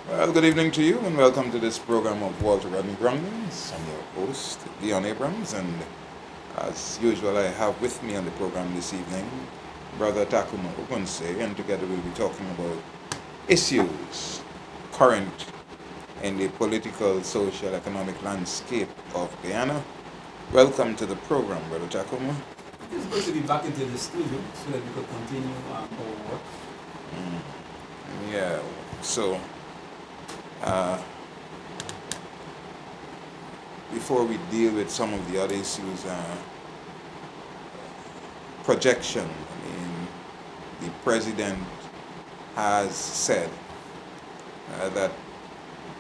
Well, good evening to you and welcome to this program of Walter Rodney Groundings. I'm your host, Leon Abrams, and as usual, I have with me on the program this evening Brother Takuma Ogunse, and together we'll be talking about issues current in the political, social, economic landscape of Guyana. Welcome to the program, Brother Takuma. It's good to be back into the studio so that we could continue our work. Yeah, so uh, before we deal with some of the other issues, projection. I mean, the president has said that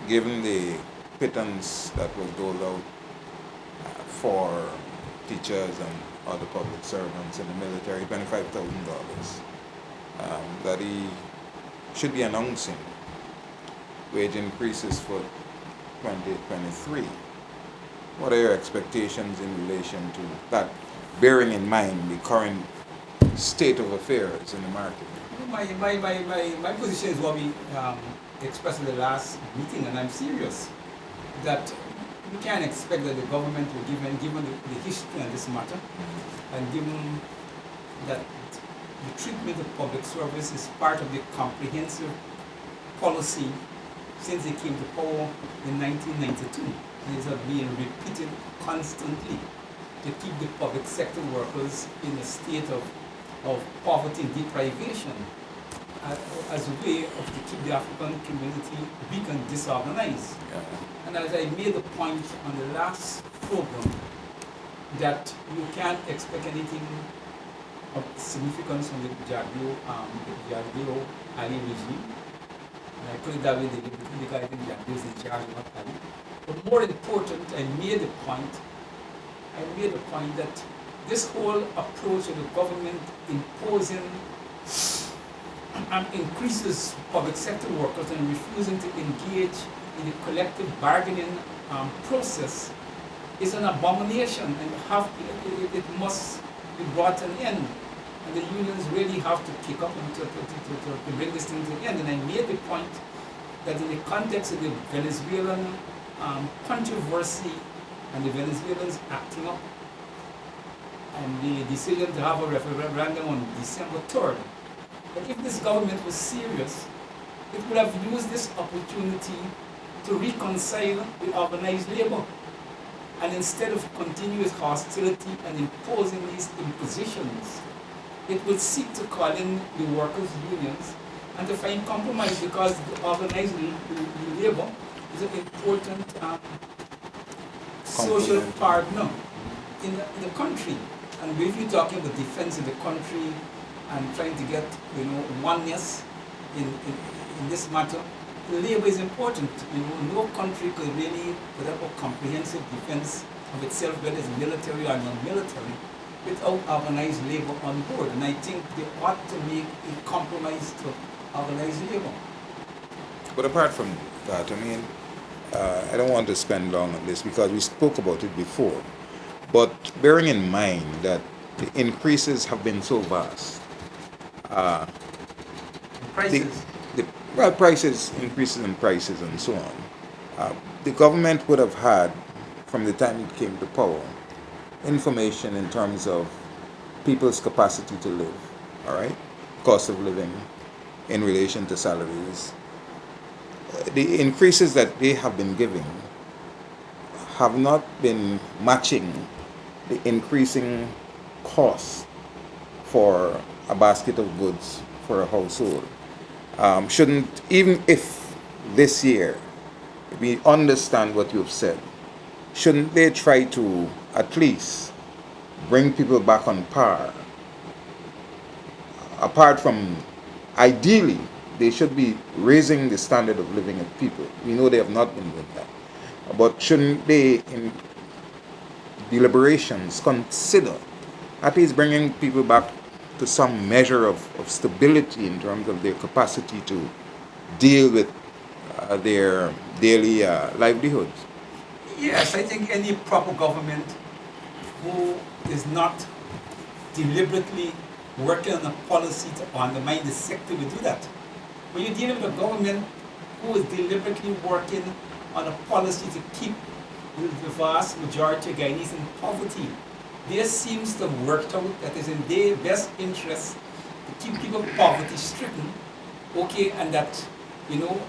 given the pittance that was doled out for teachers and other public servants in the military, $25,000, that he should be announcing wage increases for 2023. What are your expectations in relation to that, bearing in mind the current state of affairs in the market? My position is what we expressed in the last meeting, and I'm serious that we can't expect that the government will, given the history on this matter, and given that the treatment of public service is part of the comprehensive policy since they came to power in 1992. These are being repeated constantly to keep the public sector workers in a state of poverty and deprivation as a way of to keep the African community weak and disorganized. Yeah. And as I made the point on the last program, that you can't expect anything of significance from the Jagio Ali regime. And I put it that way because I think Jagio is in charge, not Ali. But more important, I made the point that this whole approach of the government imposing increases public sector workers and refusing to engage in the collective bargaining process is an abomination, and it must be brought to an end. And the unions really have to kick up and to bring this thing to an end. And I made the point that in the context of the Venezuelan controversy and the Venezuelans acting up and the decision to have a referendum on December 3rd, that if this government was serious, it would have used this opportunity to reconcile with organized labor. And instead of continuous hostility and imposing these impositions, it would seek to call in the workers' unions and to find compromise, because the organized labor is an important social partner in the country. And if you're talking about defense of the country and trying to get oneness in this matter, labor is important. No country could really put up a comprehensive defense of itself, whether it's military or non-military, without organized labor on board. And I think they ought to make a compromise to organized labor. But apart from that, I mean, I don't want to spend long on this because we spoke about it before. But bearing in mind that the increases have been so vast, Prices. prices, increases in prices and so on, the government would have had, from the time it came to power, information in terms of people's capacity to live, all right? Cost of living in relation to salaries. The increases that they have been giving have not been matching the increasing costs for a basket of goods for a household. Shouldn't, even if this year we understand what you've said, shouldn't they try to at least bring people back on par? Apart from, ideally, they should be raising the standard of living of people. We know they have not been doing that. But shouldn't they, in deliberations, consider at least bringing people back to some measure of stability in terms of their capacity to deal with their daily livelihoods? Yes, I think any proper government who is not deliberately working on a policy to undermine the sector will do that. When you're dealing with a government who is deliberately working on a policy to keep the vast majority of Guyanese in poverty. There seems to have worked out that is in their best interest to keep people poverty stricken, okay, and that, you know,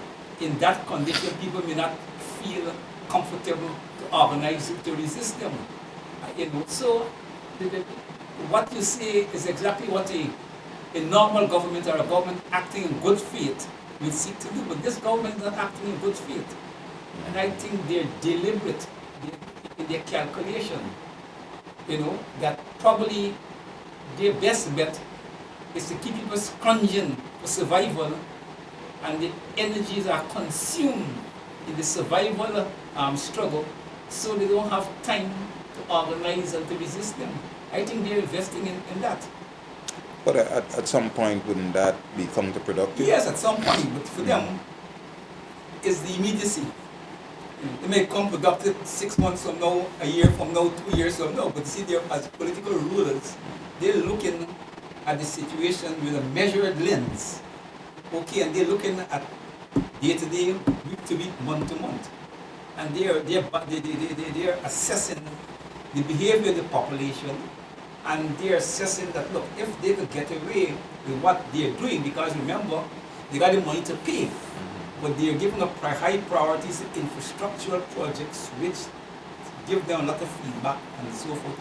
in that condition, people may not feel comfortable to organize to resist them. You know, so the, what you say is exactly what a normal government or a government acting in good faith will seek to do. But this government is not acting in good faith. And I think they're deliberate in their calculation, you know, that probably their best bet is to keep people scrounging for survival, and the energies are consumed in the survival struggle, so they don't have time to organize and to resist them. I think they're investing in that. But at some point, wouldn't that be counterproductive? Yes, at some point, but for them, it's the immediacy. It may come productive 6 months from now, a year from now, 2 years from now, but see, they're, as political rulers, they're looking at the situation with a measured lens, okay, and they're looking at day to day, week to week, month to month, and they're assessing the behavior of the population, and they're assessing that, look, if they could get away with what they're doing, because remember, they got the money to pay, but they're giving up high priorities to infrastructural projects which give them a lot of feedback and so forth,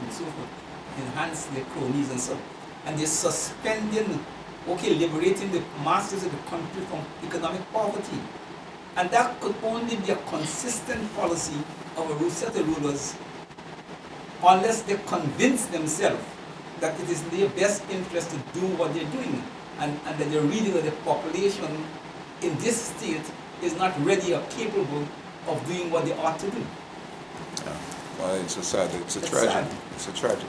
enhance their cronies and so on. And they're suspending, okay, liberating the masses of the country from economic poverty. And that could only be a consistent policy of a set of rulers unless they convince themselves that it is in their best interest to do what they're doing, and that the reading of the population in this state is not ready or capable of doing what they ought to do. Yeah. Well, it's a tragedy. Sad. It's a tragedy.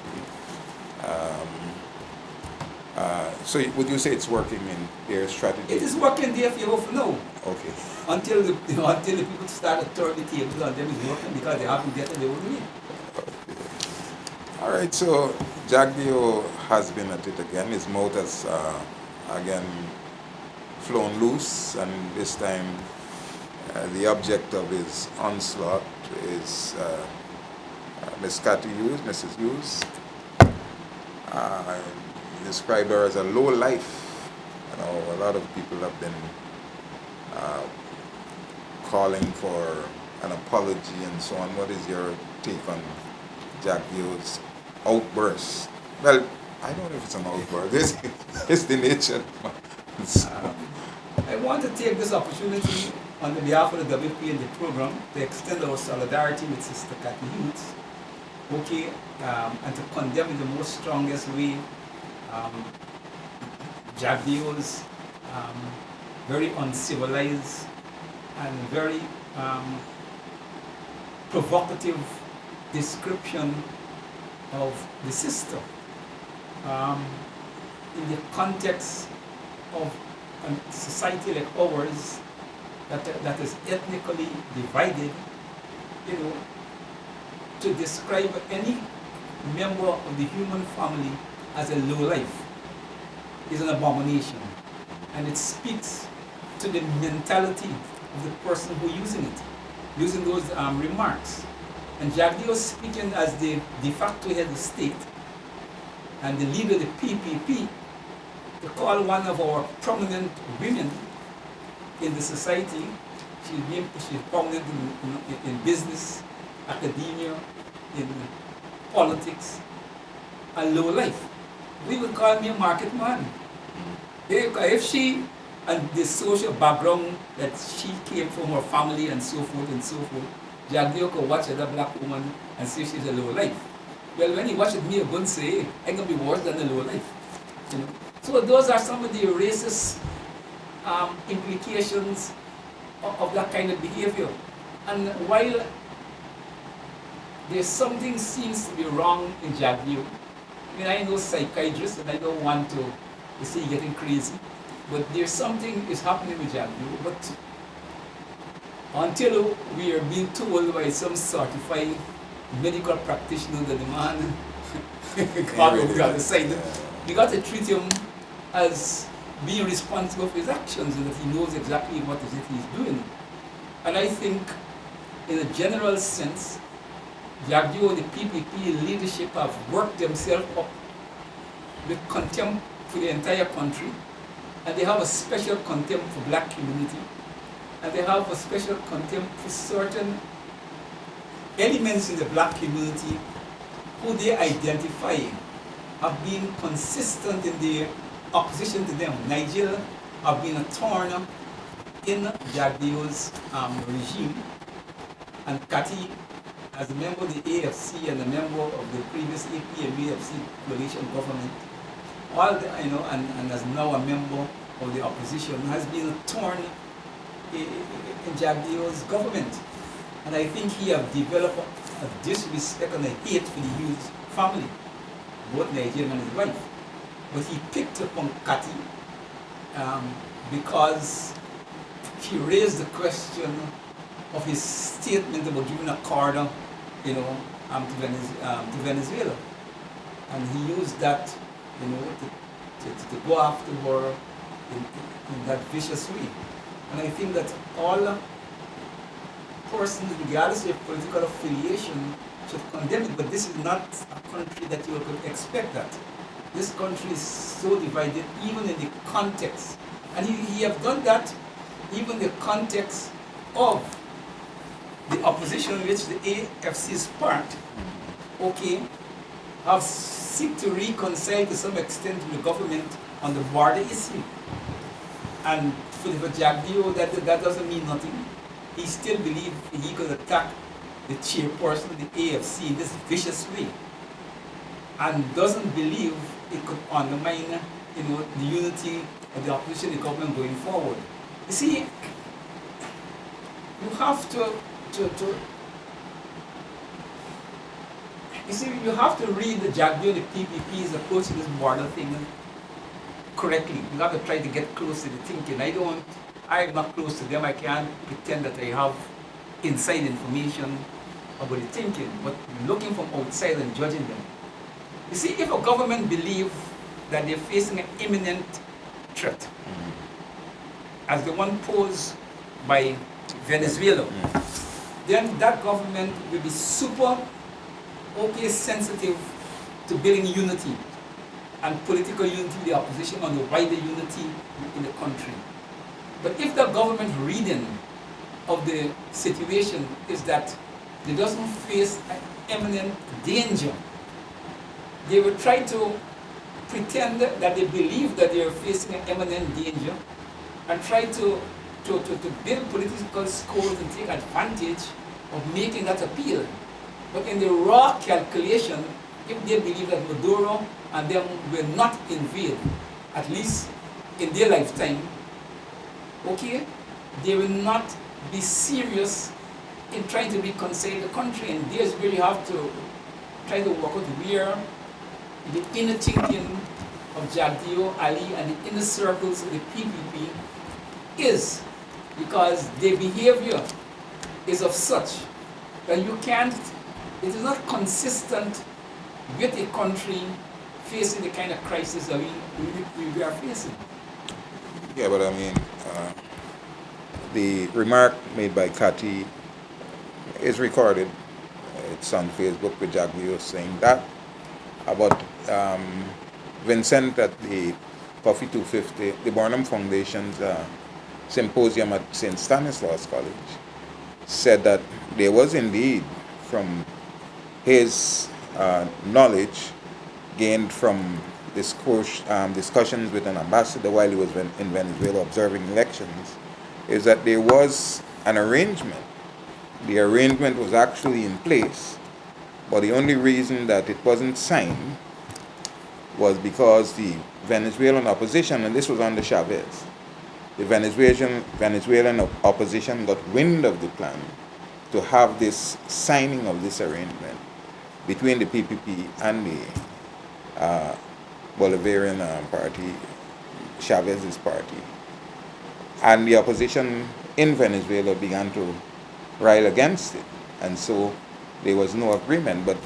So would you say it's working in their strategy? It is working there for you for now. Okay. Until the people start to turn the tables on them, it's working because they haven't get their own way. All right, so Jagdeo has been at it again. His mouth has again flown loose, and this time the object of his onslaught is Miss Cathy Hughes, Mrs. Hughes. Describe her as a low life. You know, a lot of people have been calling for an apology and so on. What is your take on Jagdeo's outburst? Well, I don't know if it's an outburst. It's the nature. I want to take this opportunity on the behalf of the WP and the program to extend our solidarity with Sister Cathy Hughes, okay, and to condemn in the most strongest way Jagdeo's very uncivilized and very provocative description of the sister in the context of a society like ours that is ethnically divided, you know, to describe any member of the human family as a low life is an abomination, and it speaks to the mentality of the person who using it, using those remarks. And Jagdeo speaking as the de facto head of state and the leader of the PPP, to call one of our prominent women in the society, she's prominent in business, academia, in politics, a low life. We would call me a market man. If she, and the social background that she came from, her family and so forth, Jagdeo could watch another black woman and say she's a low life. Well, when he watched me, I'm going to say, hey, I'm going to be worse than a low life. You know? So those are some of the racist implications of that kind of behavior. And while there's something seems to be wrong in Jagdeo, I mean, I know psychiatrists and I don't want to say getting crazy, but there's something is happening with Jagdeo. But until we are being told by some certified medical practitioner that the man God will be on the side, we got to treat him as being responsible for his actions and that he knows exactly what is it he's doing. And I think, in a general sense, Jagdeo and the PPP leadership have worked themselves up with contempt for the entire country, and they have a special contempt for black community, and they have a special contempt for certain elements in the black community who they identify have been consistent in their opposition to them. Nigeria have been a thorn in Jagdeo's regime, and Kati, as a member of the AFC and a member of the previous AP and AFC coalition government, all the, and as now a member of the opposition, has been a thorn in Jagdeo's government. And I think he have developed a disrespect and a hate for the youth family, both Nigerian and his wife. But he picked up on Kati because she raised the question of his statement about giving a corridor, to Venezuela, and he used that, to go after her in that vicious way. And I think that all persons, regardless of their political affiliation, should condemn it. But this is not a country that you could expect that. This country is so divided, even in the context. And he have done that even in the context of the opposition in which the AFC is part, have seek to reconcile to some extent with the government on the border issue. And for Jagdeo, that doesn't mean nothing. He still believes he could attack the chairperson of the AFC in this vicious way, and doesn't believe it could undermine, the unity of the opposition, the government going forward. You see, you have to read the Jagdeo and the PPP's approach to this border thing correctly. You have to try to get close to the thinking. I'm not close to them. I can't pretend that I have inside information about the thinking, but looking from outside and judging them. You see, if a government believes that they're facing an imminent threat, as the one posed by Venezuela, then that government will be super sensitive to building unity and political unity with the opposition and the wider unity in the country. But if the government reading of the situation is that they doesn't face an imminent danger, they will try to pretend that they believe that they are facing an imminent danger and try to build political scores and take advantage of making that appeal. But in the raw calculation, if they believe that Maduro and them will not invade, at least in their lifetime, they will not be serious in trying to reconcile the country. And there's where you have to try to work out where the inner thinking of Jagdeo, Ali, and the inner circles of the PPP is, because their behavior is of such that it is not consistent with a country facing the kind of crisis that we are facing. Yeah, but I mean, the remark made by Kati is recorded. It's on Facebook with Jagdeo saying that about Vincent at the Coffee 250, the Barnum Foundation's symposium at St. Stanislaus College, said that there was indeed, from his knowledge gained from discussions with an ambassador while he was in Venezuela observing elections, is that there was an arrangement. The arrangement was actually in place, but the only reason that it wasn't signed was because the Venezuelan opposition, and this was under Chavez, the Venezuelan opposition got wind of the plan to have this signing of this arrangement between the PPP and the Bolivarian party, Chavez's party. And the opposition in Venezuela began to rile against it. And so there was no agreement. But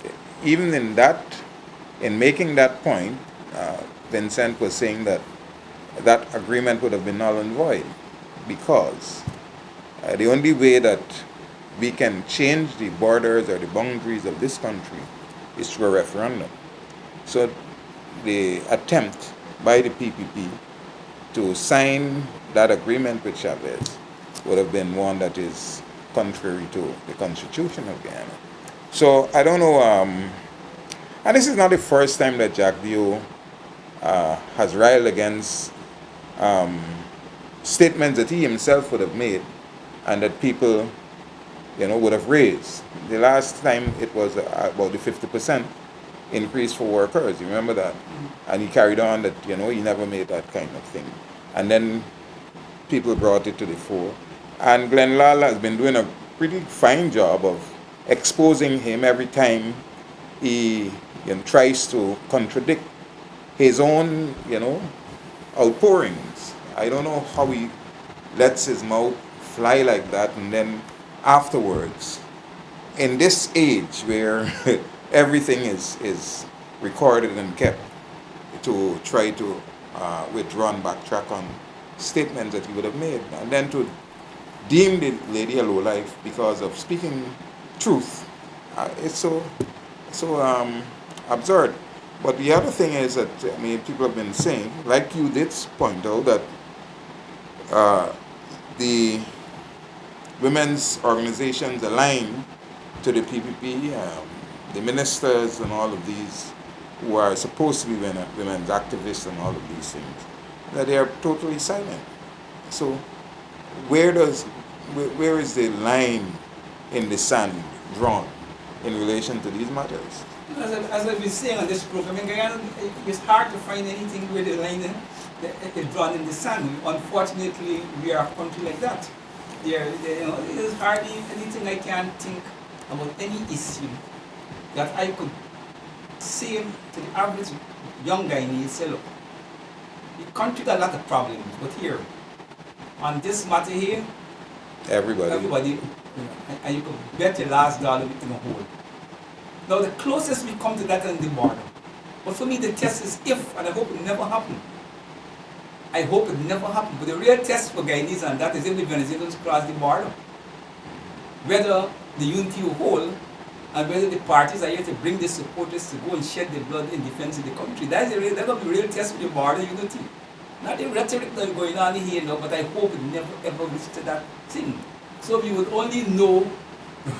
even in making that point, Vincent was saying that that agreement would have been null and void, because the only way that we can change the borders or the boundaries of this country is through a referendum. So the attempt by the PPP to sign that agreement with Chavez would have been one that is contrary to the Constitution of Guyana. So I don't know, and this is not the first time that Jack Dio has railed against um, statements that he himself would have made and that people, would have raised. The last time it was about the 50% increase for workers. You remember that? And he carried on that, he never made that kind of thing. And then people brought it to the fore. And Glenn Lala has been doing a pretty fine job of exposing him every time he tries to contradict his own, outpourings. I don't know how he lets his mouth fly like that, and then afterwards, in this age where everything is recorded and kept, to try to withdraw and backtrack on statements that he would have made, and then to deem the lady a lowlife because of speaking truth. It's so absurd. But the other thing is that, people have been saying, like you did point out, that the women's organizations aligned to the PPP, the ministers and all of these who are supposed to be women's activists and all of these things, that they are totally silent. So where is the line in the sand drawn in relation to these matters? As I've been saying on this program, in Guyana, it's hard to find anything where the line is drawn in the sand. Unfortunately, we are a country like that. There's hardly anything I can think about any issue that I could say to the average young Guyanese, say, look, the country got a lot of problems, but here, on this matter here, everybody, and you could bet your last dollar in a hole. Now the closest we come to that is the border. But for me the test is if, and I hope it never happen. I hope it never happen. But the real test for Guyanese and that is if the Venezuelans cross the border. Whether the unity will hold and whether the parties are here to bring the supporters to go and shed their blood in defense of the country. That is the real test for the border unity. Not the rhetoric that's going on here now, but I hope it never ever reaches to that thing. So we would only know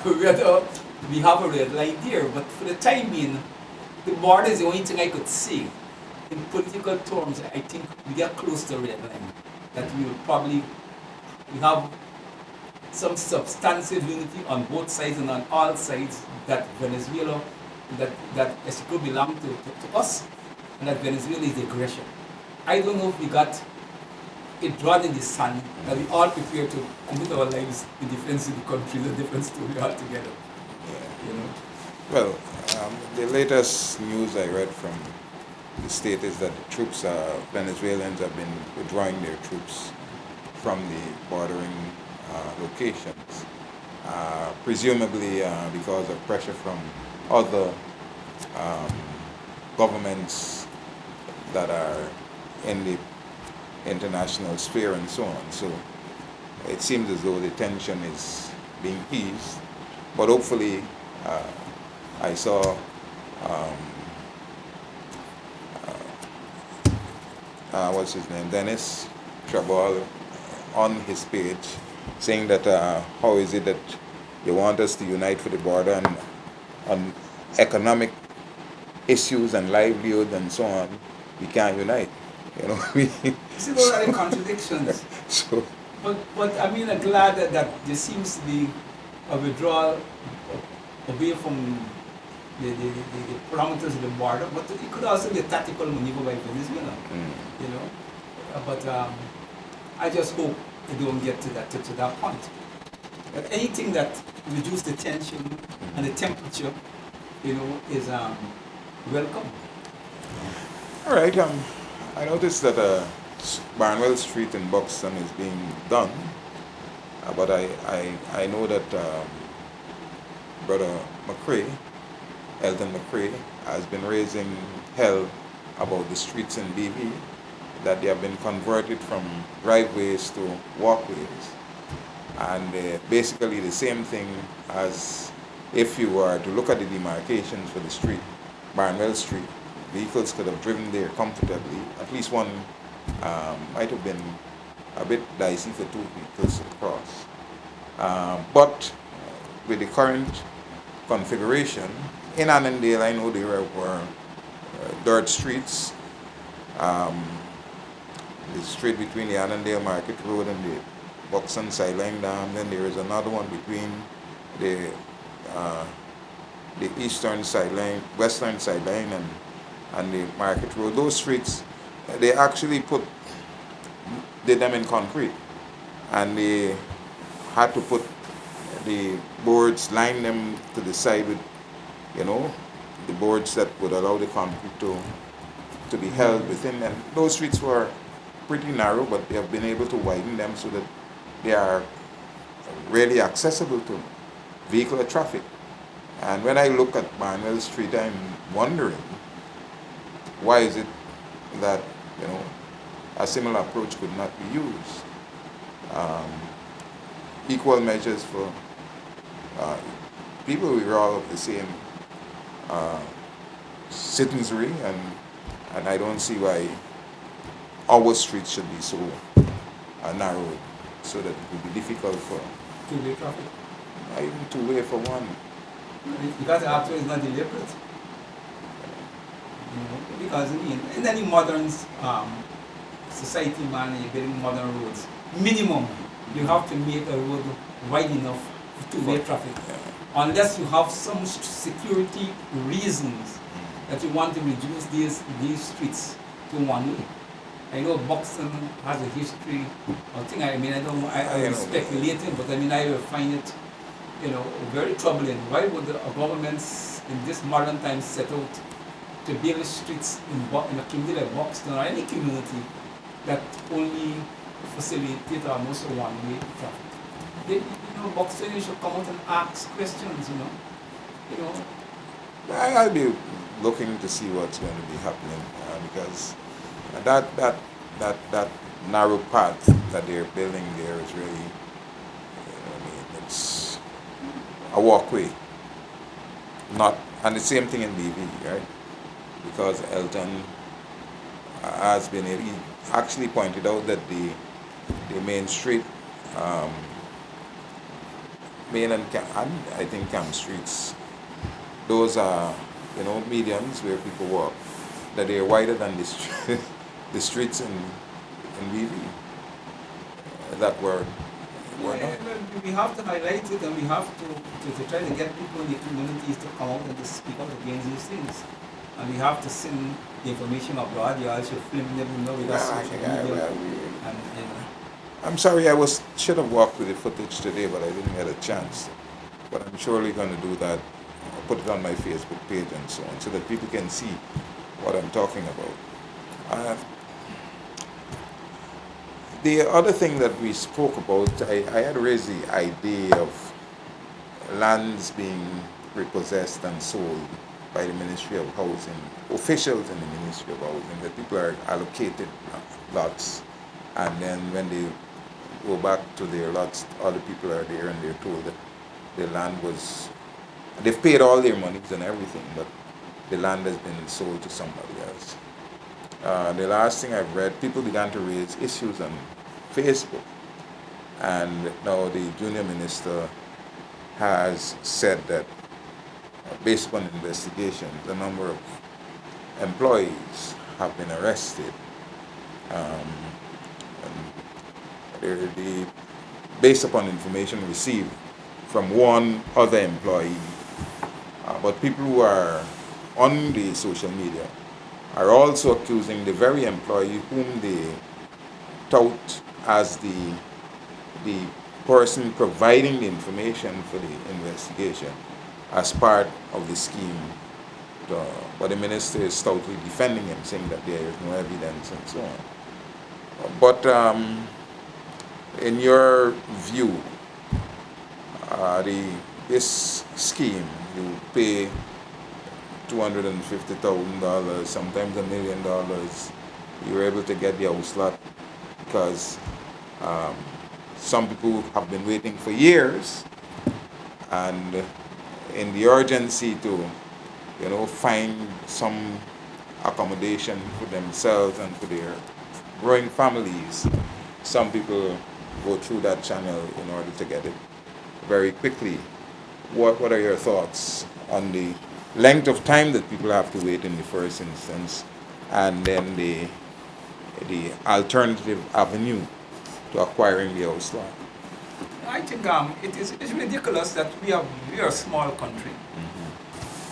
whether we have a red line there, but for the time being, the border is the only thing I could see. In political terms, I think we get close to a red line. That we will probably have some substantive unity on both sides and on all sides, that Venezuela, that Mexico belongs to us, and that Venezuela is the aggression. I don't know if we got it drawn in the sand, that we all prepare to commit our lives in defense of the country, is a different story altogether. Well, the latest news I read from the state is that the troops, Venezuelans have been withdrawing their troops from the bordering locations, presumably because of pressure from other governments that are in the international sphere and so on. So it seems as though the tension is being eased, but hopefully I saw what's his name, Dennis Trabal, on his page saying that how is it that you want us to unite for the border and on economic issues and livelihood and so on, we can't unite. You see, those are the contradictions. So, but I mean, I'm glad that there seems to be a withdrawal away from the parameters of the border, but it could also be a tactical maneuver by Venezuela, But I just hope they don't get to that point. But anything that reduces the tension and the temperature, is welcome. all right. I noticed that Barnwell Street in Buxton is being done, but I know that Brother McCrae, Elton McCrae, has been raising hell about the streets in BV, that they have been converted from driveways to walkways. And basically the same thing as if you were to look at the demarcations for the street, Barnwell Street, vehicles could have driven there comfortably. At least one might have been a bit dicey for two vehicles to cross. But with the current configuration, in Annandale, I know there were dirt streets. Um, the street between the Annandale Market Road and the Buxton Sideline Dam. Then there is another one between the uh, the eastern sideline, western sideline, and the Market Road. Those streets, they actually did them in concrete, and they had to put the boards, line them to the side with, you know, the boards that would allow the concrete to be held within them. Those streets were pretty narrow, but they have been able to widen them so that they are really accessible to vehicular traffic. And when I look at Barnwell Street, I'm wondering why is it that, you know, a similar approach could not be used. Um, Equal measures for uh, people. We are all of the same uh, citizenry, and I don't see why our streets should be so narrow, so that it would be difficult for two-way traffic. even two-way for one. Because actually it's not deliberate. Because in any modern society, man, you're building modern roads. Minimum, you have to make a road wide enough for two-way traffic. Unless you have some security reasons that you want to reduce these streets to one way. I know Buxton has a history. I'm speculating, but I find it, very troubling. Why would the governments in this modern times set out to build streets in a community like Buxton or any community that only facilitate almost a one-way traffic? Buxton should come out and ask questions. I'll be looking to see what's going to be happening because that narrow path that they're building there is really, it's a walkway. Not, and the same thing in BV, right? Because Elton has been, he actually pointed out that the main street, Main and I think Camp Streets, those are, medians where people walk, that they're wider than the streets in BV that were not. We have to highlight it, and we have to try to get people in the communities to come out and to speak out against these things. And we have to send the information abroad. You also film them, with us social media. I'm sorry, should have walked with the footage today, but I didn't get a chance. But I'm surely going to do that. I'll put it on my Facebook page and so on, so that people can see what I'm talking about. The other thing that we spoke about, I had raised the idea of lands being repossessed and sold by the Ministry of Housing, officials in the Ministry of Housing, that people are allocated lots, and then when they go back to their lots, other people are there and they're told that the land they've paid all their monies and everything, but the land has been sold to somebody else. The last thing I've read, people began to raise issues on Facebook, and now the junior minister has said that based upon investigations, a number of employees have been arrested. Based upon information received from one other employee, but people who are on the social media are also accusing the very employee whom they tout as the person providing the information for the investigation as part of the scheme. But the minister is stoutly defending him, saying that there is no evidence and so on. But in your view, this scheme, you pay $250,000, sometimes $1 million, you were able to get the house lot because um, some people have been waiting for years, and in the urgency to, find some accommodation for themselves and for their growing families, some people go through that channel in order to get it very quickly. What are your thoughts on the length of time that people have to wait in the first instance, and then the alternative avenue to acquiring the house lot? I think it's ridiculous that we are a small country,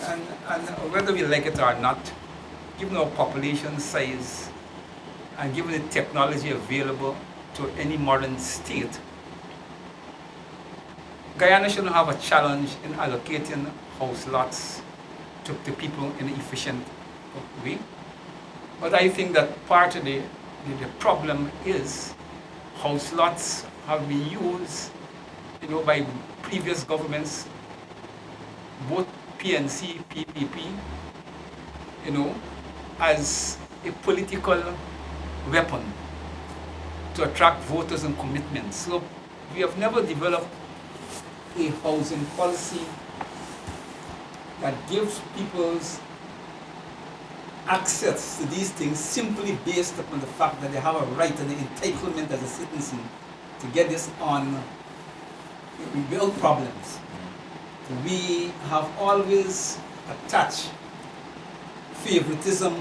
and whether we like it or not, given our population size and given the technology available to any modern state, Guyana shouldn't have a challenge in allocating house lots to people in an efficient way. But I think that part of the problem is house lots have been used, by previous governments, both PNC, PPP, as a political weapon to attract voters and commitments. So we have never developed a housing policy that gives people's access to these things simply based upon the fact that they have a right and an entitlement as a citizen to get this on without problems. We have always attached favoritism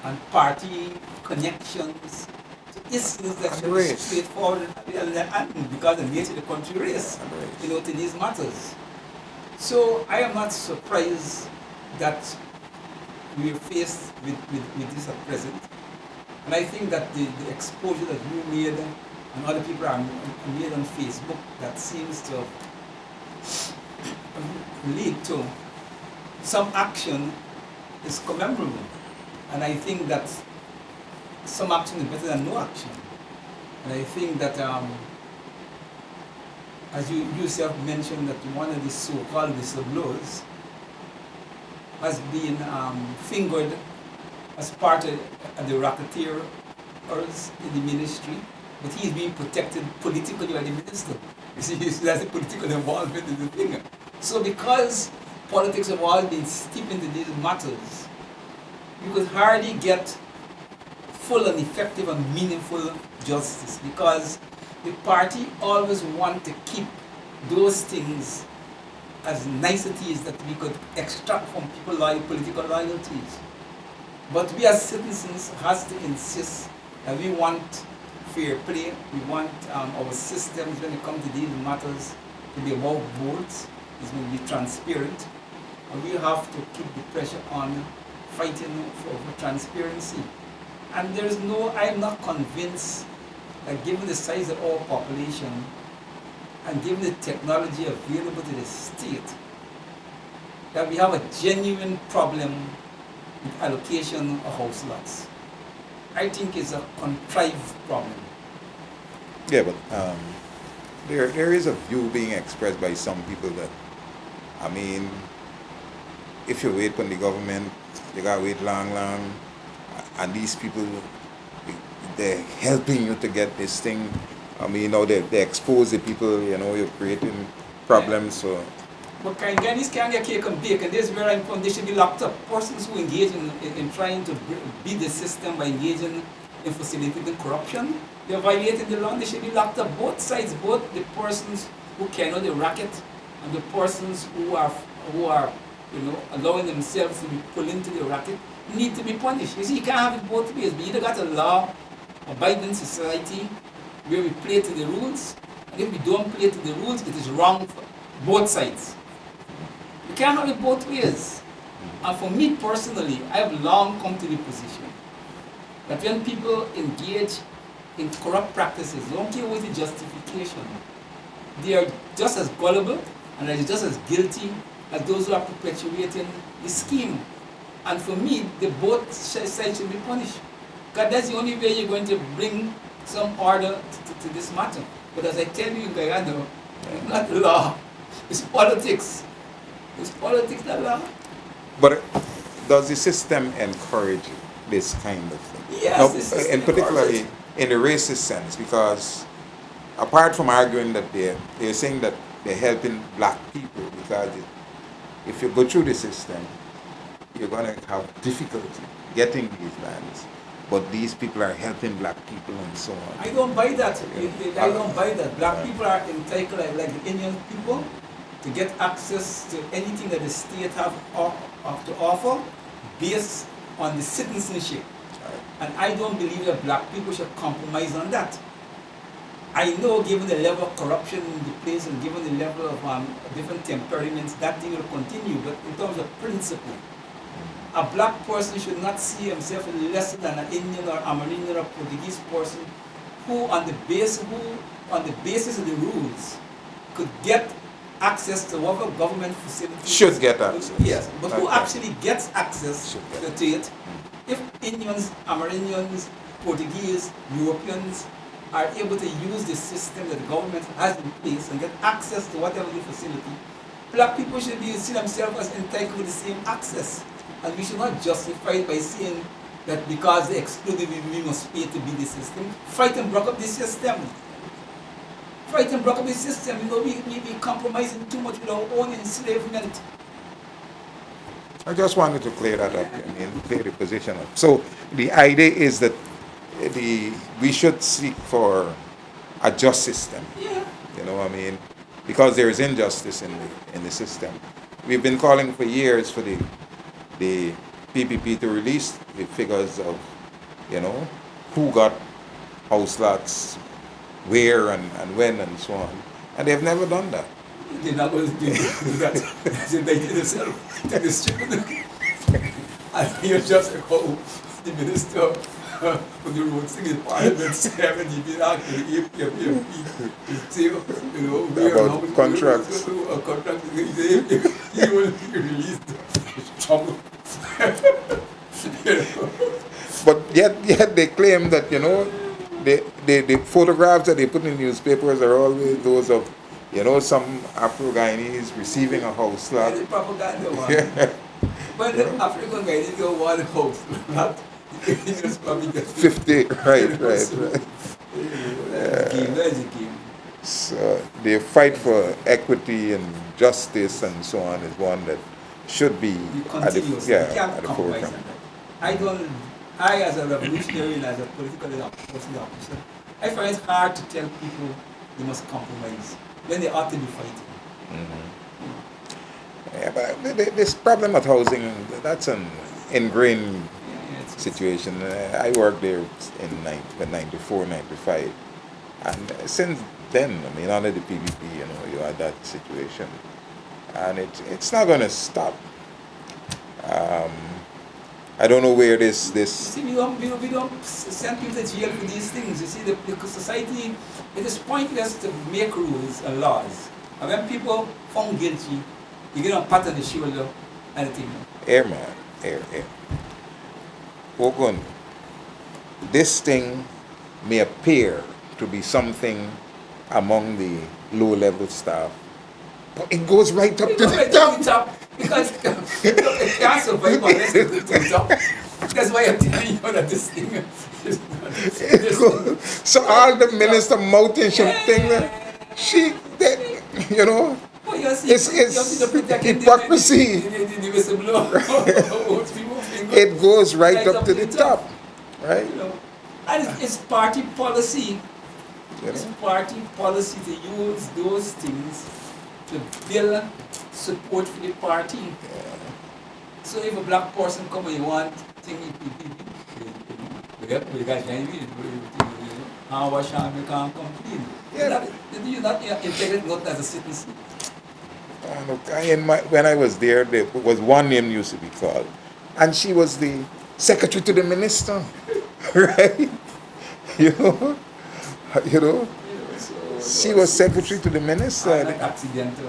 and party connections to issues that should be straightforward and because of the nature of the country race, to these matters. So I am not surprised that we are faced with this at present. And I think that the exposure that you made and other people are made on Facebook that seems to lead to some action is commendable. And I think that some action is better than no action. And I think that, as you yourself mentioned, that one of the so-called whistleblowers has been fingered as part of the racketeers in the ministry, but he is being protected politically by the minister. You see, that's a political involvement in the thing. So because politics have always been steeped into these matters, you could hardly get full and effective and meaningful justice because the party always want to keep those things as niceties that we could extract from people like political loyalties. But we as citizens has to insist that we want fair play, we want our systems when it comes to these matters to be above boards, it's going to be transparent, and we have to keep the pressure on fighting for transparency. And there's I'm not convinced that given the size of our population and given the technology available to the state, that we have a genuine problem with allocation of house lots. I think it's a contrived problem. Yeah, but there is a view being expressed by some people that, if you wait on the government, you gotta wait long, and these people, they're helping you to get this thing. They expose the people, you're creating problems, so. But Ghanaians can't get cake and bake, and this is where I'm from. They should be locked up. Persons who engage in trying to beat the system by engaging in facilitating corruption, they're violating the law. They should be locked up. Both sides, both the persons who carry the racket and the persons who are allowing themselves to be pulled into the racket, need to be punished. You see, you can't have it both ways. We either got a law-abiding society where we play to the rules, and if we don't play to the rules, it is wrong for both sides. You can't have it both ways. And for me personally, I have long come to the position that when people engage in corrupt practices, don't care what the justification, they are just as gullible and are just as guilty as those who are perpetuating the scheme. And for me, both sides should be punished. Because that's the only way you're going to bring some order to this matter. But as I tell you in Guyana, it's not law, it's politics. It's politics, not law. But does the system encourage this kind of thing? Yes, Now, the system in incorporates. particularly in the racist sense, because apart from arguing that they're saying that they're helping black people, because if you go through the system, you're going to have difficulty getting these lands. But these people are helping black people and so on. I don't buy that. You know. I don't buy that. Black Uh, people are entitled, like the Indian people, to get access to anything that the state have to offer based on the citizenship. And I don't believe that black people should compromise on that. I know, given the level of corruption in the place and given the level of different temperaments, that thing will continue. But in terms of principle, a black person should not see himself less than an Indian or Amerindian or Portuguese person who, on the basis of the rules, could get access to whatever government facilities. should get access. Yes, but who Okay. actually gets access Should get to it? If Indians, Amerindians, Portuguese, Europeans are able to use the system that the government has in place and get access to whatever the facility, black people should see themselves as entitled to the same access. And we should not justify it by saying that because they excluded we must pay to be the system. Fight and break up the system. Fight and break up the system. You know, we compromising too much with our own enslavement. I just wanted to clear that up. I mean, clear the position up. So the idea is that we should seek for a just system. Yeah. You know, I mean, because there is injustice in the system. We've been calling for years for the PPP to release the figures of, you know, who got house lots, where and when and so on, and they've never done that. They're not going to do that. They did themselves to distribute. And you're just like, oh, the minister for the roads thing in Parliament 7, he did ask the APMP to say, you know, we are About now contracts. going to do a contract. He will release the trouble. You know? But yet they claim that, you know, the photographs that they put in newspapers are always those of, you know, some Afro-Guyanese receiving a house lot. The propaganda one. Yeah. But the African guy didn't go one house, not the Indians probably get 50, right. That's a game, that's a game. So the fight for equity and justice and so on is one that should be You at the, continuously, yeah, you can't at the compromise on forefront. that. I as a revolutionary and as a political person, I find it hard to tell people they must compromise when they ought to be fighting. Yeah, but this problem of housing, that's an ingrained It's situation. I worked there in 94, 95. And since then, I mean, under the PVP, you know, you had that situation. And it's not going to stop. I don't know where You see, we don't send people to jail for these things. You see, the society, it is pointless to make rules and laws. And when people found guilty, you get a pat on the shoulder and a thing. air, man, air. Ogun, this thing may appear to be something among the low-level staff, but it goes right up to the top. Because it can't survive unless it goes to the top. That's why I'm telling you that this thing is It goes, so all the minister mouthing thing, they, you know, Oh, you see, it's you see the protecting hypocrisy. the whistleblower. It goes right up to the top. top, right? You know, and it's party policy. You It's know? party policy to use those things to build support for the party. So if a black person come and you want thing, we got how wash and we can't complain. Yeah. You're not integrated not as a citizen. Look, when I was there was one name used to be called, and she was the secretary to the minister, right? You know, she was secretary to the minister. Like accidental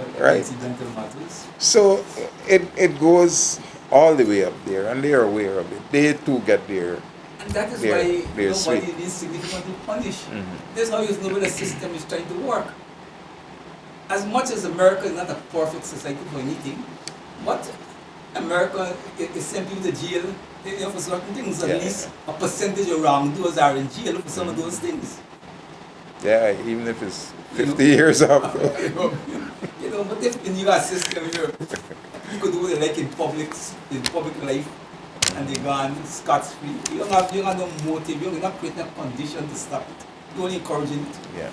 matters. So it goes all the way up there, and they're aware of it. They too get there. And that is They're- why they're nobody sweet. is significantly punished. That's how you know where the system is trying to work. As much as America is not a perfect society for anything, but America is send people to jail, for certain things. At Yeah, least a percentage of wrongdoers are in jail for some of those things. yeah, even if it's You know, 50 years up. you know, but if in your system, you could do it like in public life, and they gone scot free. You don't have no motive. You're not creating a condition to stop it. You're only encouraging it. Yeah.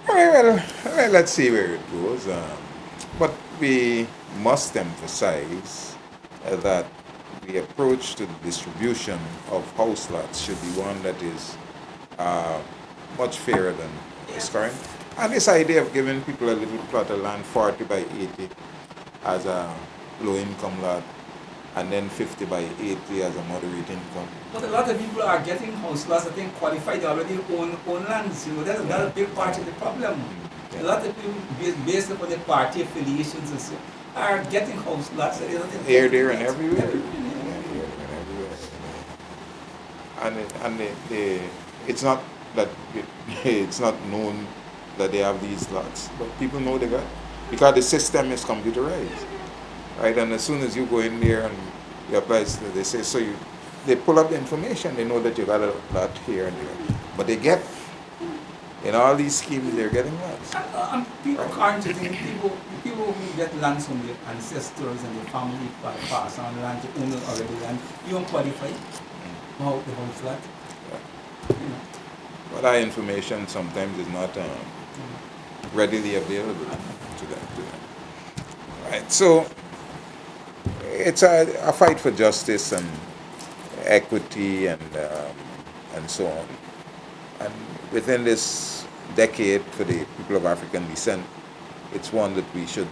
Well, let's see where it goes. But we must emphasize that the approach to the distribution of house lots should be one that is uh, much fairer than this current. And this idea of giving people a little plot of land, 40 by 80, as a low income lot, and then 50 by 80 as a moderate income. But a lot of people are getting house lots that they qualified, they already own lands. That's another big part of the problem. A lot of people, based upon their party affiliations and so, are getting house lots that they don't think Here, there, and everywhere. Yeah, here, there, and everywhere. It's not that it's not known that they have these lots, but people know they got, because the system is computerized, right? And as soon as you go in there and you apply, they say, so they pull up the information, they know that you got a lot here and there, but they get, in all these schemes, they're getting lots. And people aren't think people who get land from their ancestors and their family pass on land to own already land, you don't qualify for the whole flat. You know. But that information sometimes is not readily available to them. Right. So it's a fight for justice and equity and so on. And within this decade for the people of African descent, it's one that we should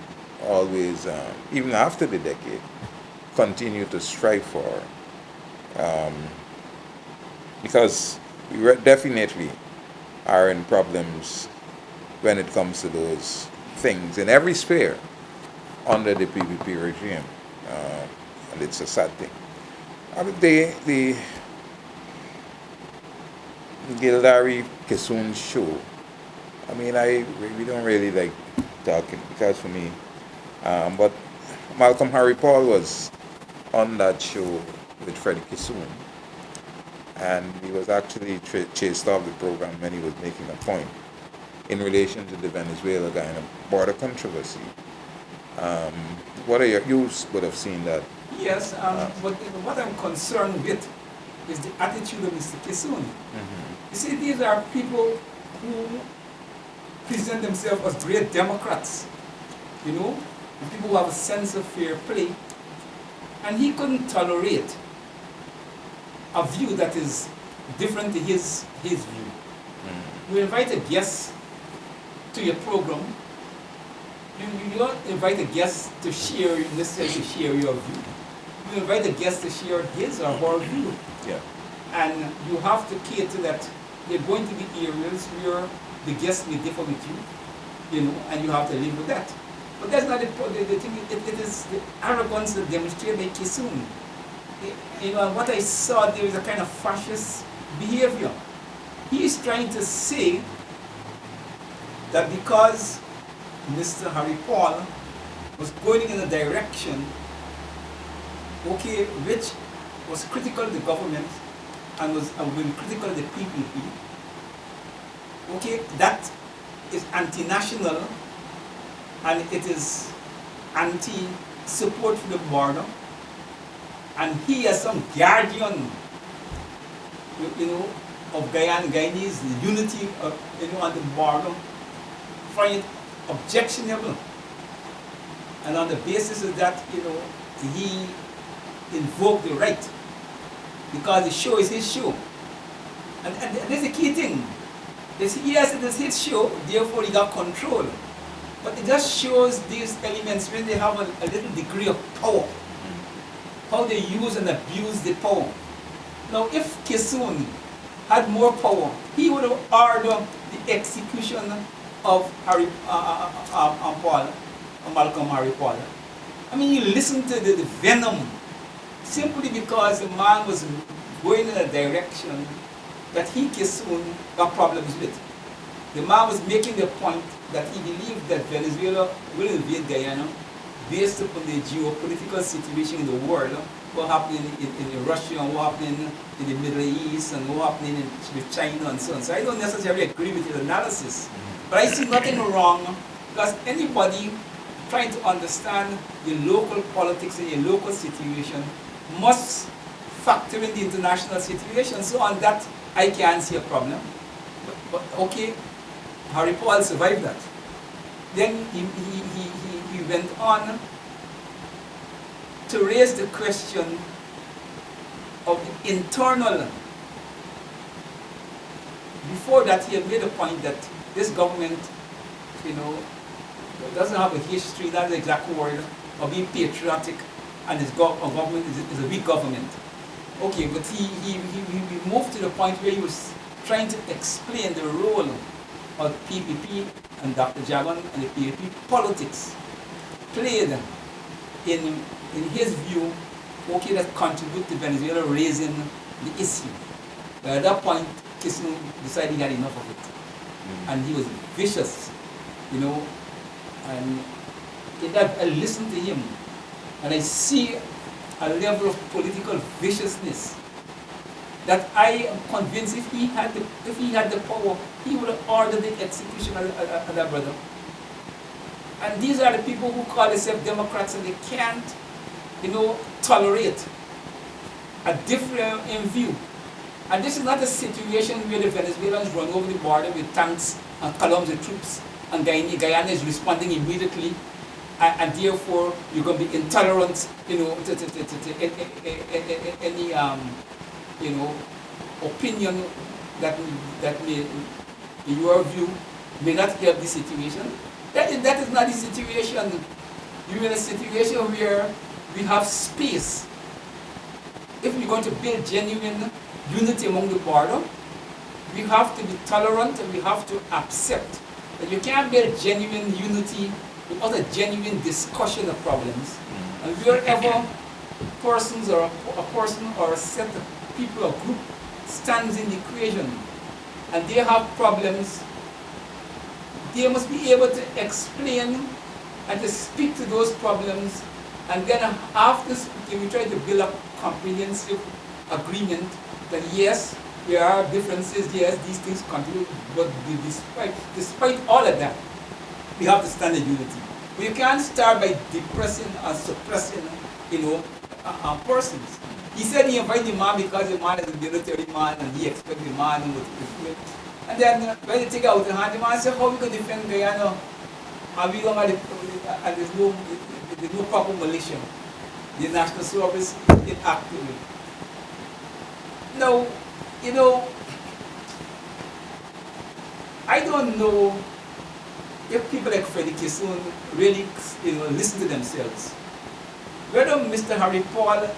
always, even after the decade, continue to strive for. Because we definitely are in problems when it comes to those things in every sphere under the PPP regime. And it's a sad thing. I mean, the Gildari Kissoon show, I mean, we don't really like talking, because for me, but Malcolm Harry Paul was on that show with Freddie Kissoon, and he was actually chased off the program when he was making a point in relation to the Venezuela Guyana border controversy. What are you would have seen that? Yes, but what I'm concerned with is the attitude of Mr. Kissoon. You see, these are people who present themselves as great Democrats, you know, people who have a sense of fair play, and he couldn't tolerate a view that is different to his view. You invite a guest to your program, you don't invite a guest to share, necessarily share your view. You invite a guest to share his or her view. Yeah. And you have to cater that there are going to be areas where the guest may differ with you, you know, and you have to live with that. But that's not the thing. It is the arrogance that demonstrated by Kissoon. You know, what I saw there is a kind of fascist behavior. He is trying to say that because Mr. Harry Paul was going in a direction, okay, which was critical of the government and was critical of the PPP, okay, that is anti-national and it is anti-support for the border, and he as some guardian, you know, of Guyanese, the unity of, you know, on the border, find it objectionable, and on the basis of that, you know, he invoked the right because the show is his show, and this is the key thing. Yes, it is his show, therefore he got control. But it just shows these elements when they have a little degree of power, how they use and abuse the power. Now, if Kissoon had more power, he would have ordered the execution of Malcolm Harry Paul. I mean, you listen to the venom, simply because the man was going in a direction that he, Kissoon, got problems with. The man was making the point that he believed that Venezuela will invade Guyana based upon the geopolitical situation in the world, what happening in Russia, and what happening in the Middle East, and what happening with China and so on. So I don't necessarily agree with your analysis, but I see nothing wrong because anybody trying to understand the local politics and your local situation must factor in the international situation. So on that, I can't see a problem. But okay, Harry Paul survived that. Then he went on to raise the question of the internal. Before that, he had made a point that this government, you know, doesn't have a history, that's the exact word, of being patriotic, and his government is a weak government. Okay, but he moved to the point where he was trying to explain the role of PPP and Dr. Jagan and the PPP politics played in his view, okay, that contribute to Venezuela raising the issue. But at that point, Kissin decided he had enough of it. And he was vicious, you know, and in that I listened to him and I see a level of political viciousness that I am convinced if he had the power, he would have ordered the execution of that brother. And these are the people who call themselves Democrats, and they can't, you know, tolerate a difference in view. And this is not a situation where the Venezuelans run over the border with tanks and columns of troops, and Guyana is responding immediately, and therefore you're going to be intolerant, you know, to any you know, opinion that may, in your view, may not help the situation. That is not the situation. You're in a situation where we have space. If we're going to build genuine unity among the border, we have to be tolerant and we have to accept that you can't build genuine unity without a genuine discussion of problems. And wherever persons or a person or a set of people or group stands in the equation and they have problems, they must be able to explain and to speak to those problems, and then after speaking we try to build a comprehensive agreement that yes, there are differences, yes, these things contribute, but despite all of that, we have to stand in unity. We can't start by depressing or suppressing, you know, persons. He said he invited the man because the man is a military man and he expects the man to. And then when they take out the hand, the man said, how we going to defend Guyana? And we don't have and there's no proper militia. The National Service is active. Now, you know, I don't know if people like Freddie Kissoon really, you know, listen to themselves. Whether Mr. Harry Paul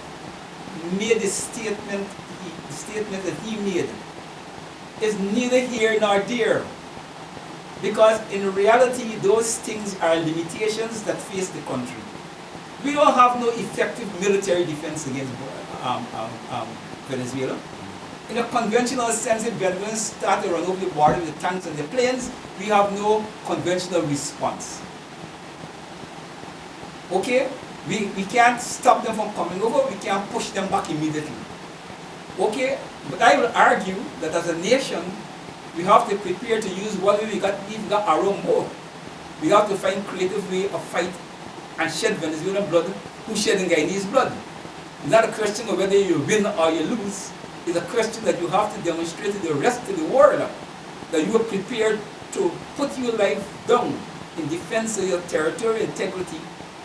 made the statement that he made is neither here nor there, because in reality those things are limitations that face the country. We don't have no effective military defense against Venezuela. In a conventional sense, if Venezuelans start to run over the border with the tanks and the planes, we have no conventional response. Okay? We can't stop them from coming over, we can't push them back immediately. Okay? But I will argue that as a nation, we have to prepare to use what we've got our own more. We have to find creative way of fight and shed Venezuelan blood, who shed Guyanese blood. It's not a question of whether you win or you lose. It's a question that you have to demonstrate to the rest of the world that you are prepared to put your life down in defense of your territorial integrity.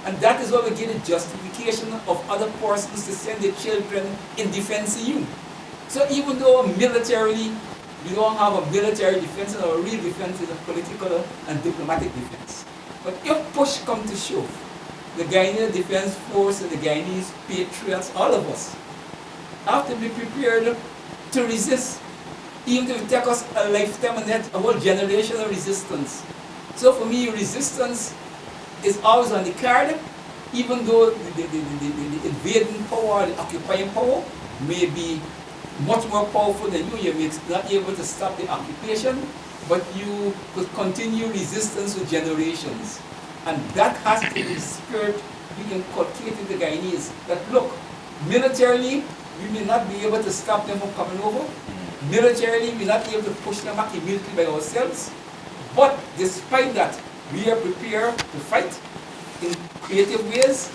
And that is what we get a justification of other persons to send their children in defense of you. So even though militarily, we don't have a military defense, or a real defense is a political and diplomatic defense. But if push comes to shove, the Guyanese Defense Force and the Guyanese patriots, all of us, have to be prepared to resist, even if it takes us a lifetime and a whole generation of resistance. So for me, resistance is always on the card, even though the invading power, the occupying power may be much more powerful than you. You may not be able to stop the occupation, but you could continue resistance for generations. And that has to be the spirit be inculcated the Guyanese that look, militarily, we may not be able to stop them from coming over. Militarily, we may not be able to push them back immediately by ourselves. But despite that, we are prepared to fight in creative ways,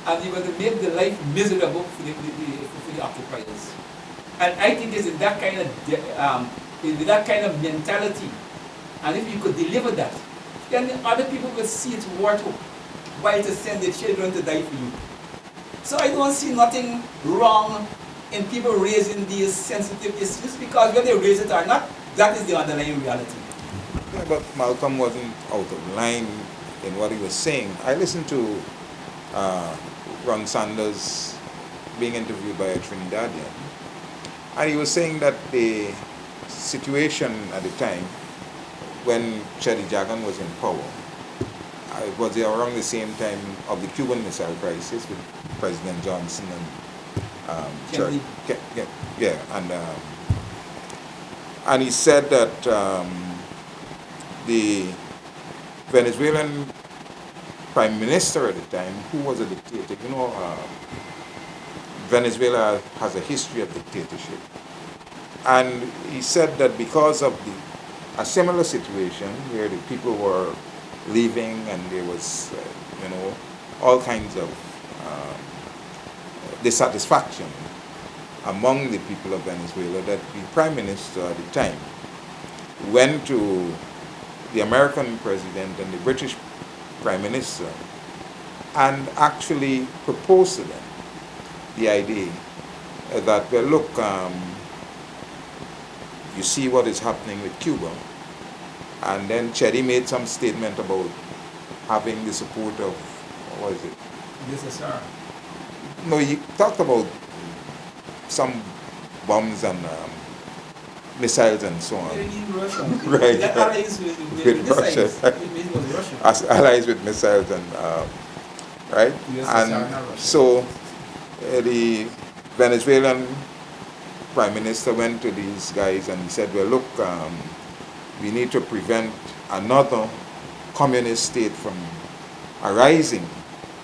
and we want to make the life miserable for the occupiers. And I think it's in that kind of with that kind of mentality, and if you could deliver that, then other people will see it worth while to send their children to die for you. So I don't see nothing wrong in people raising these sensitive issues, because whether they raise it or not, that is the underlying reality. Yeah, but Malcolm wasn't out of line in what he was saying. I listened to Ron Sanders being interviewed by a Trinidadian, and he was saying that the situation at the time when Chedi Jagan was in power, it was around the same time of the Cuban Missile Crisis with President Johnson and Kennedy. yeah, and he said that the Venezuelan prime minister at the time, who was a dictator, Venezuela has a history of dictatorship, and he said that because of a similar situation where the people were leaving and there was, all kinds of dissatisfaction among the people of Venezuela, that the prime minister at the time went to the American president and the British prime minister and actually proposed to them the idea that, well, look, you see what is happening with Cuba. And then Chedi made some statement about having the support of, what was it? USSR. No, he talked about some bombs and missiles and so on. Russia. Right. That allies with Russia. missiles. It was Russia. As allies with missiles and, right? USSR, not And Russia. so the Venezuelan prime minister went to these guys and he said, well, look, we need to prevent another communist state from arising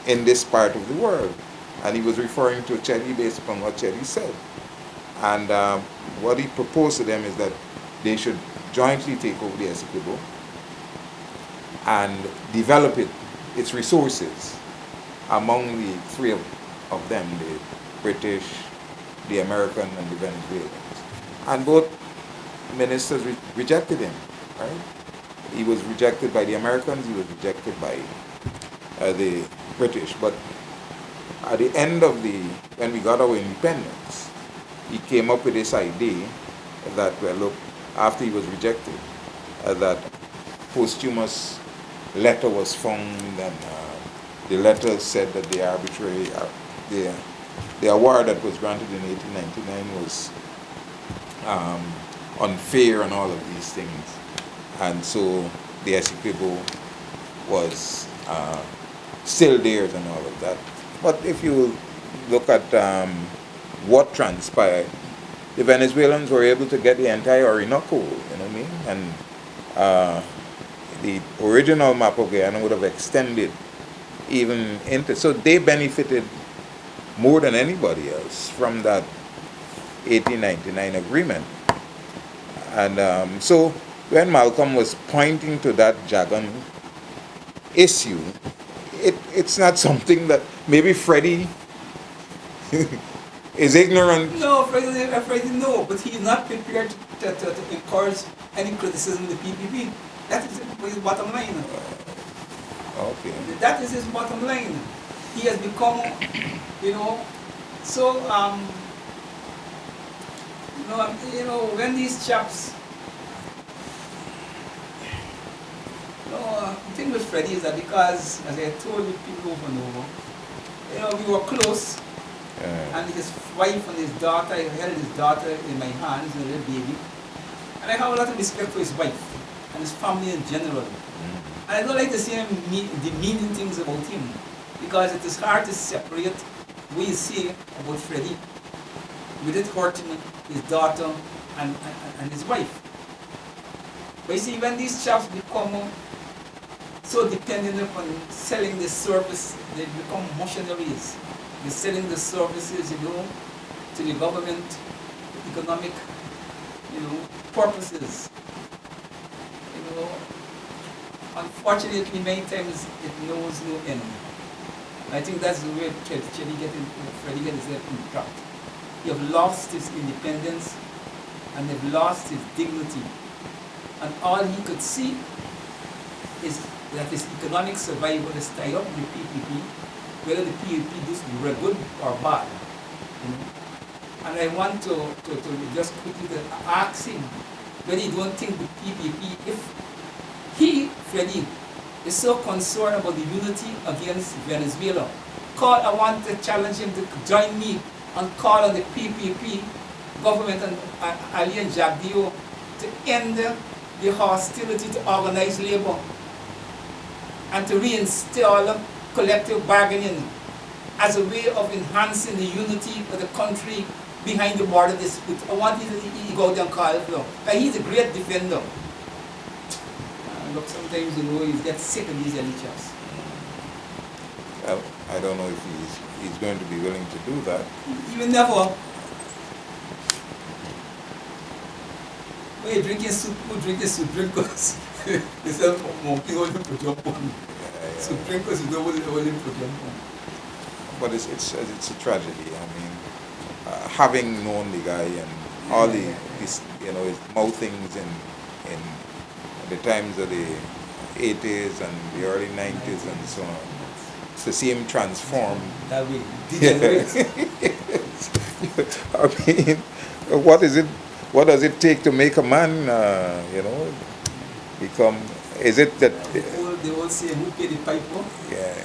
in this part of the world. And he was referring to Chedi based upon what Chedi said. And what he proposed to them is that they should jointly take over the Essequibo and develop its resources among the three of them, the British, the American, and the Venezuelans. And both ministers rejected him, right? He was rejected by the Americans, he was rejected by the British. But at the end of when we got our independence, he came up with this idea that, well, look, after he was rejected, that posthumous letter was found, and the letter said that the arbitrary, the award that was granted in 1899 was unfair and all of these things. And so the Essequibo was still theirs and all of that. But if you look at what transpired, the Venezuelans were able to get the entire Orinoco, you know what I mean? And the original map of Guyana would have extended even into, so they benefited more than anybody else from that 1899 agreement. And so when Malcolm was pointing to that Jagan issue, it's not something that maybe Freddie is ignorant. No, Freddie, no, but he's not prepared to encourage any criticism of the PPP. That is his bottom line. Okay. That is his bottom line. He has become, so, when these chaps, the thing with Freddie is that because, as I told you people over and over, we were close, and his wife and his daughter, I held his daughter in my hands, a little baby, and I have a lot of respect for his wife and his family in general. And I don't like to see him demeaning things about him, because it is hard to separate what you say about Freddie with it hurting his daughter and his wife. But you see, when these chaps become so dependent upon selling the service, they become mercenaries. They're selling the services, to the government, economic, purposes. You know, Unfortunately, many times it knows no end. I think that's the way Freddie get his impact. He have lost his independence and have lost his dignity. And all he could see is that his economic survival is tied up with the PPP, whether the PPP is good or bad. And I want to just quickly ask him whether he don't think the PPP, if he, Freddie, is so concerned about the unity against Venezuela, I want to challenge him to join me and call on the PPP government and Ali and Jagdio to end the hostility to organized labor and to reinstall collective bargaining as a way of enhancing the unity of the country behind the border dispute. I want you to go out there and call it now. He's a great defender. Look, sometimes he gets sick of these LHS. Well, I don't know if he's going to be willing to do that. He will never. When you're drinking soup, drinkers. They say, monkey only put jump on. Soup drinkers, you don't only put jump on. But it's a tragedy. I mean, having known the guy and all his mouthings in the times of the 80s and the early 90s and so on, to see him transform. That way, I mean, what does it take to make a man, become? Is it that they all say who paid the piper? Yeah.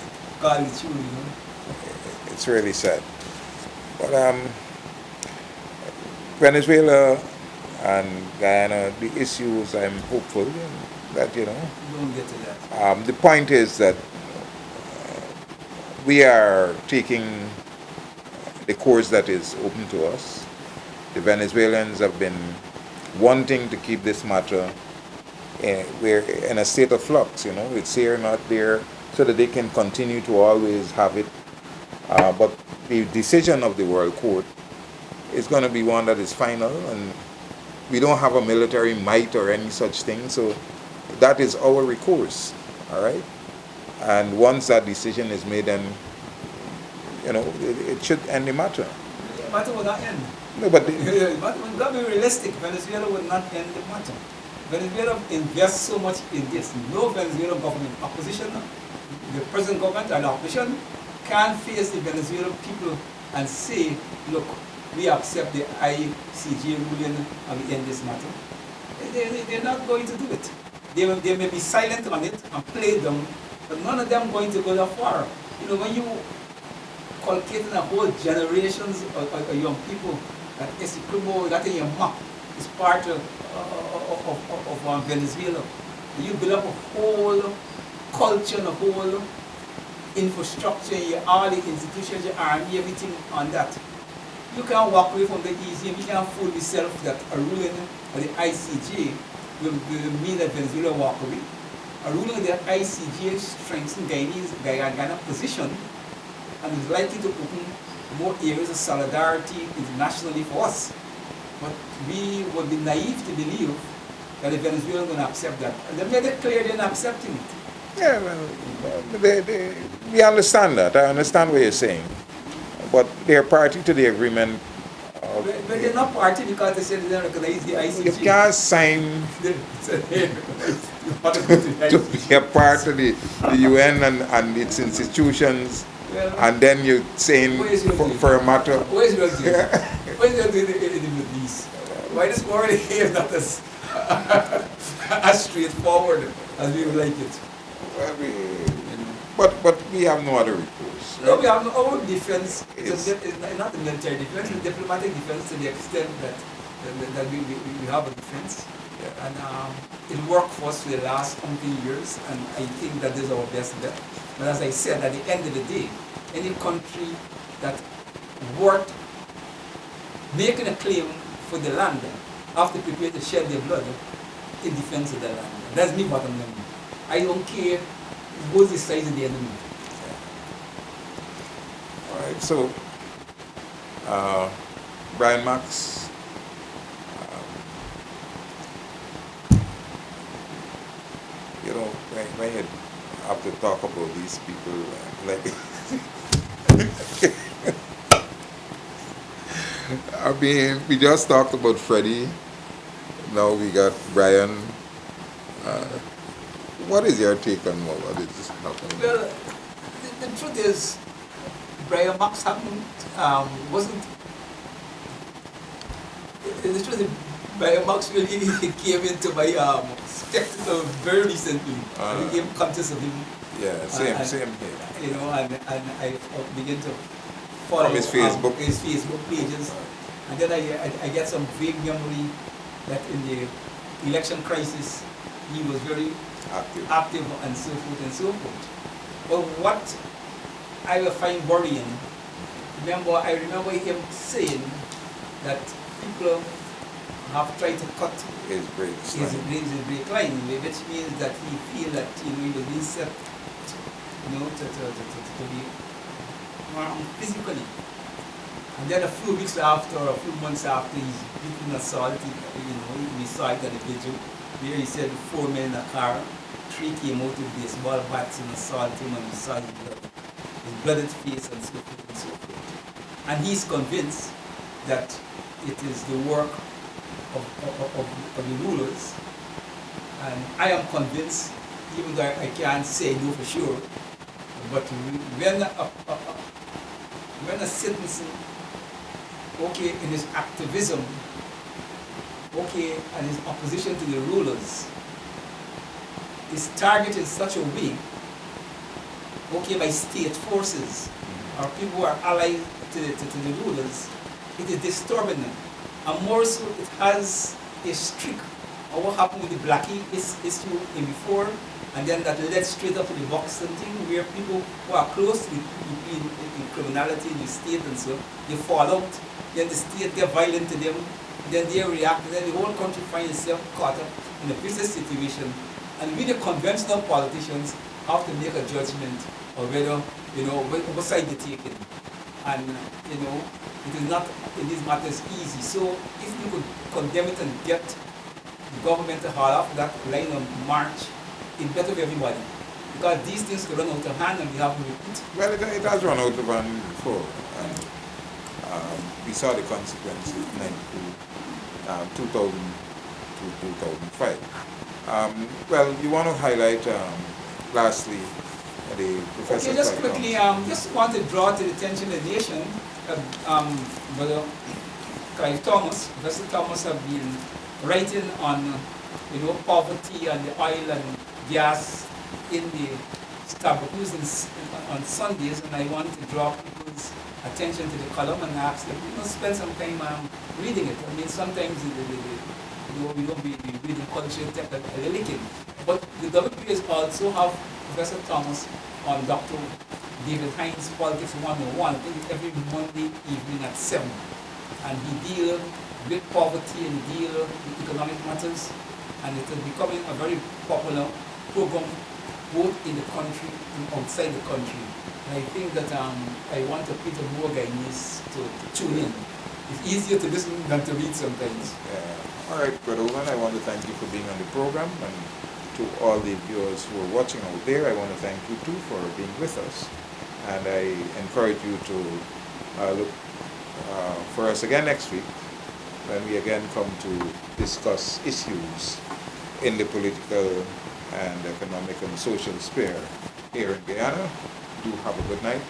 God is true, It's really sad. But Venezuela and Guyana, the issues, I'm hopeful that You don't get to that. the point is that we are taking the course that is open to us. The Venezuelans have been wanting to keep this matter. We're in a state of flux, it's here, not there, so that they can continue to always have it. But the decision of the World Court is going to be one that is final, and we don't have a military might or any such thing, so that is our recourse, all right? And once that decision is made, then, it should end the matter. The matter will not end. No, but We've got to be realistic. Venezuela will not end the matter. Venezuela invests so much in this. No Venezuelan government, opposition, the present government and opposition can't face the Venezuelan people and say, look, we accept the ICJ ruling and we end this matter. They're not going to do it. They may be silent on it and play them, but none of them going to go that far. When you cultivate a whole generations of young people, that is that in your map is part of Venezuela. You build up a whole culture and a whole infrastructure, all the institutions, your army, everything on that. You can't walk away from the easy. You can't fool yourself that a ruling of the ICJ will mean that Venezuela walk away. A ruling of the ICJ strengthens Guyana's position and is likely to open more areas of solidarity internationally for us. But we would be naive to believe that the Venezuelans are going to accept that. And they made it clear they're not accepting it. yeah, we understand that. I understand what you're saying. But they're party to the agreement. But they're not party because they said they don't recognize the ICJ. You can't sign to be a part of the UN and its institutions, and then you're saying for a matter. Where's your deal? Where's your deal in the Middle East? Why this war here is not as straightforward as we would like it? But we have no other recourse. No, we have no our defense. It's not the military defense, it's diplomatic defense to the extent that we have a defense. Yeah. And it worked for us for the last 20 years, and I think that is our best bet. But as I said, at the end of the day, any country that worth making a claim for the land have to prepare to shed their blood in defense of the land. That's me bottom line. I don't care both the sides of the enemy. All right, so uh, Brian Max, you know, when you have to talk about these people, like, I mean, we just talked about Freddie. Now we got Brian. Uh, what is your take on what is happening? Well, the truth is, Brian Max wasn't. The truth is, Brian Max really came into my spectacle very recently. I became conscious of him. Yeah, same here. You know, and I began to follow From his Facebook. his Facebook pages, and then I get some vague memory that in the election crisis he was very active and so forth and so forth. But what I will find worrying, I remember him saying that people have tried to cut His breaks. his break line, which means that he feel that he was being set to be physically. And then a few weeks after, a few months after, he's beaten assault. We saw it at the vigil where he said 4 men in a car, 3 came out with baseball bats and assaulted him, and we saw his blooded face and so forth and so forth. And he's convinced that it is the work of the rulers. And I am convinced, even though I can't say no for sure, but when a citizen, in his activism, and his opposition to the rulers, is targeted in such a way, by state forces, or people who are allied to the rulers, it is disturbing them. And more so, it has a streak of what happened with the Blackie issue in before, and then that led straight up to the Boxing thing, where people who are close to in criminality in the state and so, they fall out, then the state get violent to them, then they react, and then the whole country finds itself caught up in a vicious situation. And we, the conventional politicians, have to make a judgment of whether, what side they're taking. And, it is not in these matters easy. So if you could condemn it and get the government to haul off that line of march, it's better for everybody. Because these things could run out of hand and we have to repeat. Well, it has run out of hand before. And we saw the consequences in 2000 to 2005. Well, you want to highlight, lastly, the Professor Okay, just quickly, just want to draw to the attention of the nation, Brother Clive Thomas, Professor Thomas have been writing on, poverty and the oil and gas in the Starbucks on Sundays, and I want to draw people's attention to the column and ask them, spend some time reading it. I mean, sometimes we don't be reading culture technically, but the WPS also have Professor Thomas on Dr. David Hines' Politics 101. I think it's every Monday evening at 7. And he deals with poverty and deals with economic matters. And it is becoming a very popular program both in the country and outside the country. And I think that I want to Peter more guys to tune in. It's easier to listen than to read sometimes. All right, Brother Owen, I want to thank you for being on the program, and to all the viewers who are watching out there, I want to thank you too for being with us. And I encourage you to look for us again next week, when we again come to discuss issues in the political and economic and social sphere here in Guyana. Do have a good night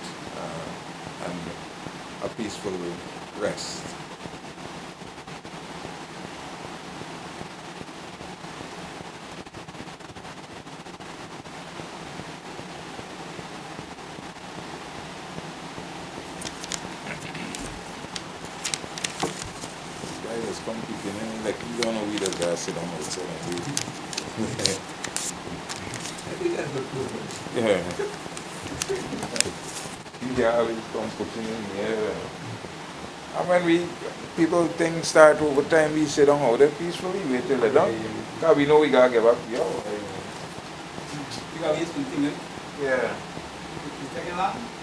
and a peaceful rest. Come peeping in, like you don't know we just gotta sit down outside and wait. Yeah. You always come putting in here. And when people things start over time, we sit down out there peacefully, wait till they're done. Because we know we gotta get back to you. You got to wait for the thing, Yeah. You taking long?